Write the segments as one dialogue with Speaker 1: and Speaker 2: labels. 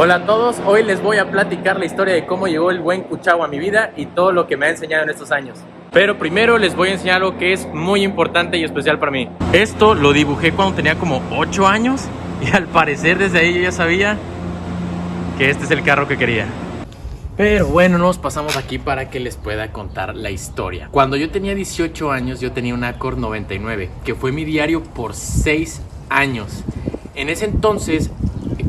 Speaker 1: Hola a todos, hoy les voy a platicar la historia de cómo llegó el buen Kuchao a mi vida y todo lo que me ha enseñado en estos años. Pero primero les voy a enseñar algo que es muy importante y especial para mí. Esto lo dibujé cuando tenía como 8 años y al parecer desde ahí yo ya sabía que este es el carro que quería. Pero bueno, nos pasamos aquí para que les pueda contar la historia. Cuando yo tenía 18 años yo tenía un Accord 99, que fue mi diario por 6 años. En ese entonces,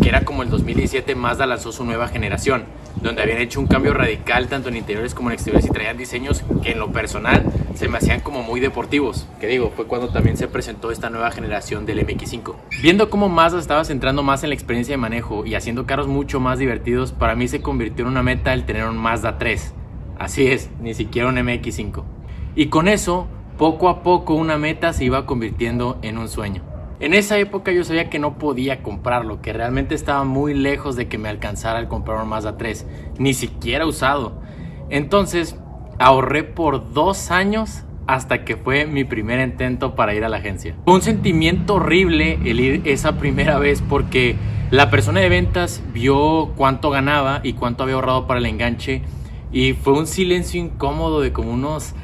Speaker 1: que era como el 2017, Mazda lanzó su nueva generación, donde habían hecho un cambio radical tanto en interiores como en exteriores y traían diseños que en lo personal se me hacían como muy deportivos. Que digo, fue cuando también se presentó esta nueva generación del MX5. Viendo cómo Mazda estaba centrando más en la experiencia de manejo y haciendo carros mucho más divertidos, para mí se convirtió en una meta el tener un Mazda 3. Así es, ni siquiera un MX5. Y con eso, poco a poco una meta se iba convirtiendo en un sueño. En esa época yo sabía que no podía comprarlo, que realmente estaba muy lejos de que me alcanzara el comprar un Mazda 3, ni siquiera usado. Entonces ahorré por 2 años hasta que fue mi primer intento para ir a la agencia. Fue un sentimiento horrible el ir esa primera vez porque la persona de ventas vio cuánto ganaba y cuánto había ahorrado para el enganche y fue un silencio incómodo de como unos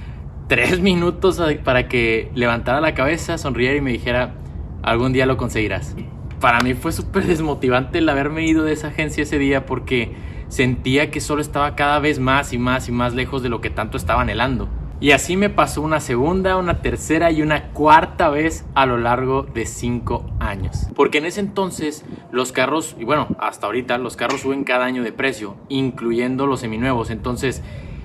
Speaker 1: 3 minutos para que levantara la cabeza, sonriera y me dijera: algún día lo conseguirás. Para mí fue súper desmotivante el haberme ido de esa agencia ese día porque sentía que solo estaba cada vez más y más y más lejos de lo que tanto estaba anhelando. Y así me pasó una segunda, una tercera y una cuarta vez a lo largo de 5 años. Porque en ese entonces los carros, y bueno, hasta ahorita los carros suben cada año de precio, incluyendo los seminuevos. Entonces,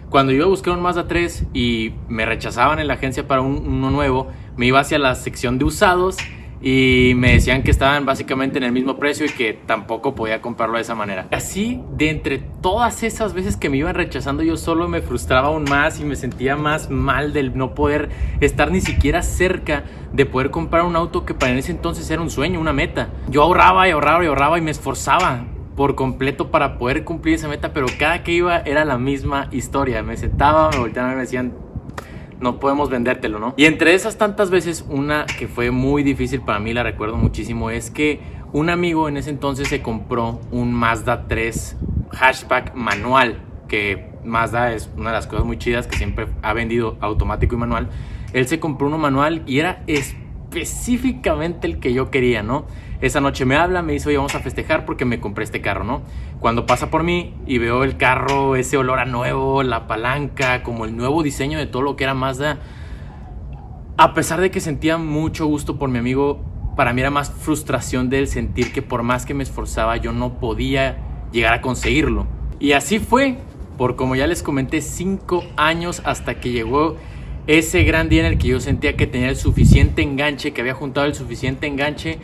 Speaker 1: cuando yo iba a buscar un Mazda 3 y me rechazaban en la agencia para uno nuevo, me iba hacia la sección de usados y me decían que estaban básicamente en el mismo precio y que tampoco podía comprarlo de esa manera. Así, de entre todas esas veces que me iban rechazando, yo solo me frustraba aún más y me sentía más mal del no poder estar ni siquiera cerca de poder comprar un auto que para ese entonces era un sueño, una meta. Yo ahorraba y ahorraba y ahorraba y me esforzaba por completo para poder cumplir esa meta, pero cada que iba era la misma historia. Me sentaba, me volteaban y me decían: no podemos vendértelo, ¿no? Y entre esas tantas veces, una que fue muy difícil para mí, la recuerdo muchísimo, es que un amigo en ese entonces se compró un Mazda 3 hatchback manual, que Mazda es una de las cosas muy chidas que siempre ha vendido automático y manual. Él se compró uno manual y era específicamente el que yo quería, ¿no? Esa noche me habla, me dice: oye, vamos a festejar porque me compré este carro, ¿no? Cuando pasa por mí y veo el carro, ese olor a nuevo, la palanca, como el nuevo diseño de todo lo que era Mazda, a pesar de que sentía mucho gusto por mi amigo, para mí era más frustración del sentir que por más que me esforzaba yo no podía llegar a conseguirlo. Y así fue, por como ya les comenté, 5 años hasta que llegó ese gran día en el que yo sentía que tenía el suficiente enganche, que había juntado el suficiente enganche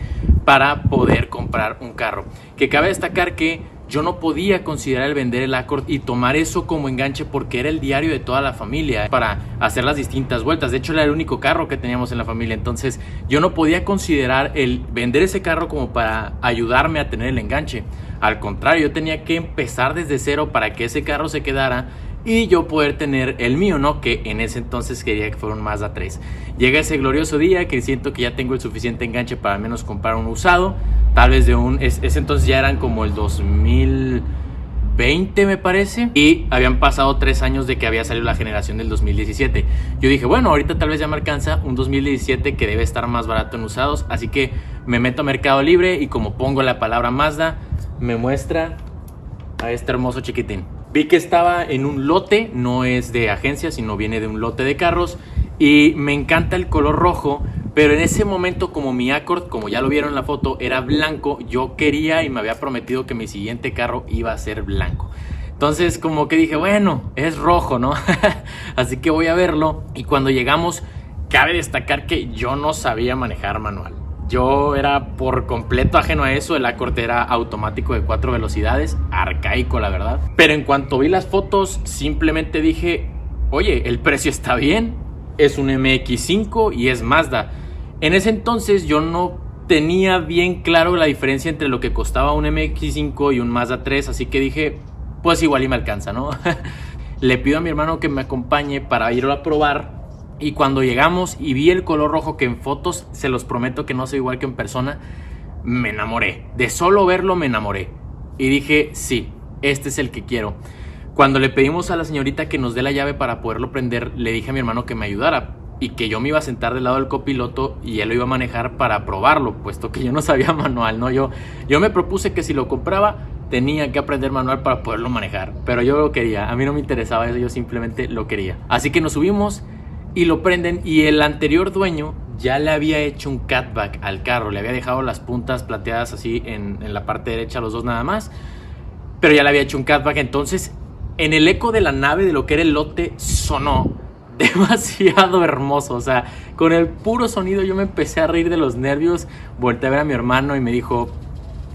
Speaker 1: para poder comprar un carro. Que cabe destacar que yo no podía considerar el vender el Accord y tomar eso como enganche porque era el diario de toda la familia para hacer las distintas vueltas. De hecho, era el único carro que teníamos en la familia. Entonces, yo no podía considerar el vender ese carro como para ayudarme a tener el enganche. Al contrario, yo tenía que empezar desde cero para que ese carro se quedara y yo poder tener el mío, ¿no? Que en ese entonces quería que fuera un Mazda 3. Llega ese glorioso día que siento que ya tengo el suficiente enganche para al menos comprar un usado. Tal vez ese entonces ya eran como el 2020 me parece. Y habían pasado 3 años de que había salido la generación del 2017. Yo dije, bueno, ahorita tal vez ya me alcanza un 2017 que debe estar más barato en usados. Así que me meto a Mercado Libre y como pongo la palabra Mazda, me muestra a este hermoso chiquitín. Vi que estaba en un lote, no es de agencia, sino viene de un lote de carros. Y me encanta el color rojo Pero en ese momento, como mi Accord, como ya lo vieron en la foto, era blanco, yo quería y me había prometido que mi siguiente carro iba a ser blanco. Entonces como que dije, bueno, es rojo, ¿no? Así que voy a verlo. Y cuando llegamos, cabe destacar que yo no sabía manejar manual. Yo era por completo ajeno a eso. El Accord era automático de 4 velocidades, arcaico la verdad. Pero en cuanto vi las fotos, simplemente dije, oye, el precio está bien, es un MX-5 y es Mazda. En ese entonces yo no tenía bien claro la diferencia entre lo que costaba un MX-5 y un Mazda 3, así que dije, pues igual y me alcanza, ¿no? Le pido a mi hermano que me acompañe para irlo a probar. Y cuando llegamos y vi el color rojo, que en fotos se los prometo que no soy igual que en persona, me enamoré. De solo verlo me enamoré. Y dije, sí, este es el que quiero. Cuando le pedimos a la señorita que nos dé la llave para poderlo prender, le dije a mi hermano que me ayudara y que yo me iba a sentar del lado del copiloto y él lo iba a manejar para probarlo, puesto que yo no sabía manual, ¿no? Yo me propuse que si lo compraba tenía que aprender manual para poderlo manejar, pero yo lo quería, a mí no me interesaba eso, yo simplemente lo quería. Así que nos subimos y lo prenden, y el anterior dueño ya le había hecho un catback al carro, le había dejado las puntas plateadas así en la parte derecha, los dos nada más, pero ya le había hecho un catback. Entonces en el eco de la nave de lo que era el lote sonó demasiado hermoso, o sea, con el puro sonido yo me empecé a reír de los nervios. Volteé a ver a mi hermano y me dijo,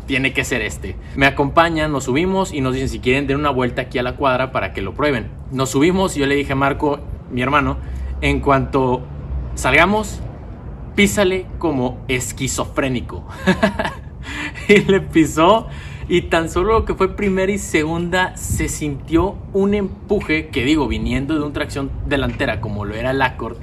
Speaker 1: tiene que ser este. Me acompañan, nos subimos y nos dicen si quieren den una vuelta aquí a la cuadra para que lo prueben. Nos subimos y yo le dije a Marco, mi hermano, en cuanto salgamos, písale como esquizofrénico. Y le pisó. Y tan solo lo que fue primera y segunda se sintió un empuje que, digo, viniendo de una tracción delantera como lo era el Accord,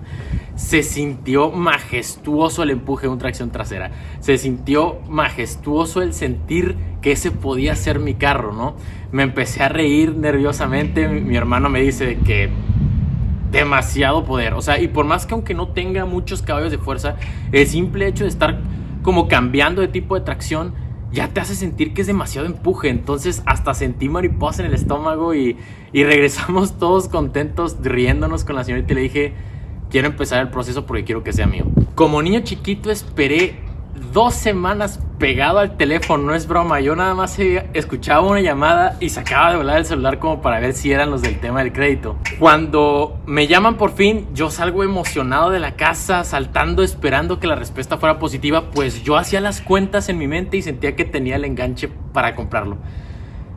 Speaker 1: se sintió majestuoso el empuje de una tracción trasera. Se sintió majestuoso el sentir que ese podía ser mi carro, ¿no? Me empecé a reír nerviosamente. Mi hermano me dice que demasiado poder. O sea, y por más que aunque no tenga muchos caballos de fuerza, el simple hecho de estar como cambiando de tipo de tracción ya te hace sentir que es demasiado empuje. Entonces hasta sentí mariposa en el estómago y regresamos todos contentos, riéndonos con la señorita, y le dije, quiero empezar el proceso porque quiero que sea mío. Como niño chiquito esperé 2 semanas pegado al teléfono, no es broma. Yo nada más escuchaba una llamada y sacaba de volar el celular como para ver si eran los del tema del crédito. Cuando me llaman por fin, yo salgo emocionado de la casa, saltando, esperando que la respuesta fuera positiva, pues yo hacía las cuentas en mi mente y sentía que tenía el enganche para comprarlo.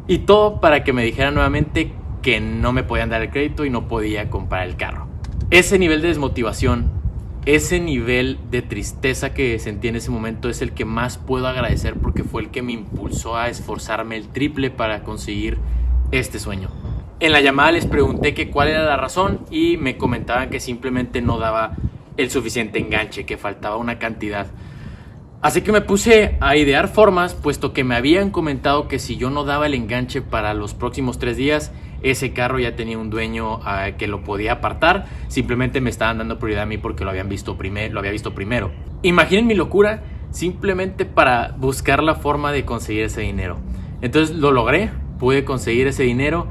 Speaker 1: Y todo para que me dijeran nuevamente que no me podían dar el crédito y no podía comprar el carro. Ese nivel de desmotivación, ese nivel de tristeza que sentí en ese momento es el que más puedo agradecer, porque fue el que me impulsó a esforzarme el triple para conseguir este sueño. En la llamada les pregunté que cuál era la razón y me comentaban que simplemente no daba el suficiente enganche, que faltaba una cantidad. Así que me puse a idear formas, puesto que me habían comentado que si yo no daba el enganche para los próximos 3 días, ese carro ya tenía un dueño que lo podía apartar. Simplemente me estaban dando prioridad a mí porque lo había visto primero. Imaginen mi locura, simplemente para buscar la forma de conseguir ese dinero. Entonces lo logré, pude conseguir ese dinero,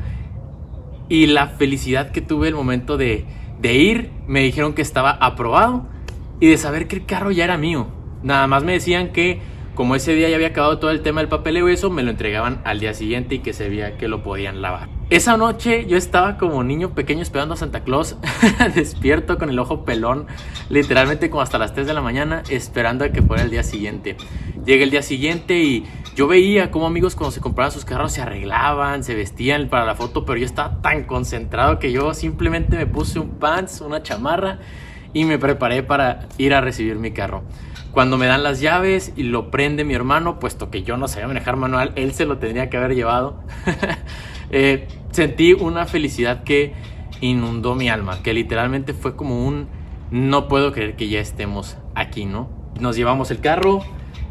Speaker 1: y la felicidad que tuve el momento de ir, me dijeron que estaba aprobado, y de saber que el carro ya era mío. Nada más me decían que como ese día ya había acabado todo el tema del papeleo y eso, me lo entregaban al día siguiente y que se veía que lo podían lavar. Esa noche yo estaba como niño pequeño esperando a Santa Claus, despierto con el ojo pelón, literalmente como hasta las 3 de la mañana, esperando a que fuera el día siguiente. Llega el día siguiente y yo veía cómo amigos cuando se compraban sus carros se arreglaban, se vestían para la foto, pero yo estaba tan concentrado que yo simplemente me puse un pants, una chamarra y me preparé para ir a recibir mi carro. Cuando me dan las llaves y lo prende mi hermano, puesto que yo no sabía manejar manual, él se lo tendría que haber llevado. Sentí una felicidad que inundó mi alma, que literalmente fue como un no puedo creer que ya estemos aquí, ¿no? Nos llevamos el carro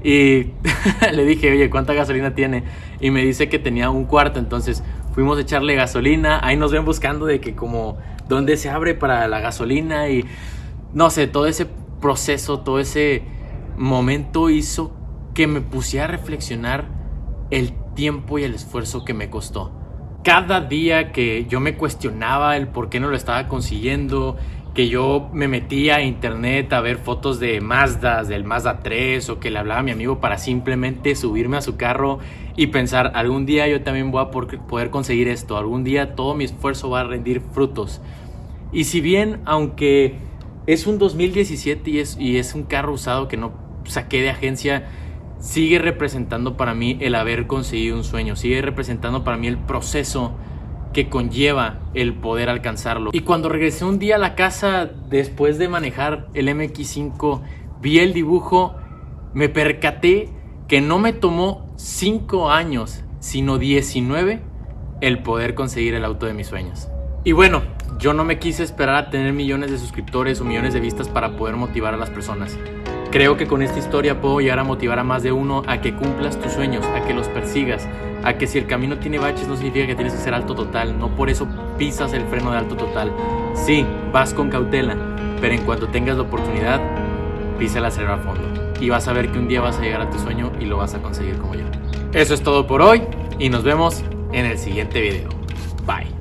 Speaker 1: y le dije, oye, ¿cuánta gasolina tiene? Y me dice que tenía 1/4, entonces fuimos a echarle gasolina. Ahí nos ven buscando de que como dónde se abre para la gasolina, y no sé, todo ese proceso, todo ese momento hizo que me pusiera a reflexionar el tiempo y el esfuerzo que me costó. Cada día que yo me cuestionaba el por qué no lo estaba consiguiendo, que yo me metía a internet a ver fotos de Mazdas, del Mazda 3, o que le hablaba a mi amigo para simplemente subirme a su carro y pensar, algún día yo también voy a poder conseguir esto, algún día todo mi esfuerzo va a rendir frutos. Y si bien, aunque es un 2017 y es un carro usado que no saqué de agencia, sigue representando para mí el haber conseguido un sueño, sigue representando para mí el proceso que conlleva el poder alcanzarlo. Y cuando regresé un día a la casa después de manejar el MX5, vi el dibujo, me percaté que no me tomó 5 años, sino 19 el poder conseguir el auto de mis sueños. Y bueno, yo no me quise esperar a tener millones de suscriptores o millones de vistas para poder motivar a las personas. Creo que con esta historia puedo llegar a motivar a más de uno a que cumplas tus sueños, a que los persigas, a que si el camino tiene baches no significa que tienes que ser alto total, no por eso pisas el freno de alto total. Sí, vas con cautela, pero en cuanto tengas la oportunidad, pisa el acelerador a fondo y vas a ver que un día vas a llegar a tu sueño y lo vas a conseguir como yo. Eso es todo por hoy y nos vemos en el siguiente video. Bye.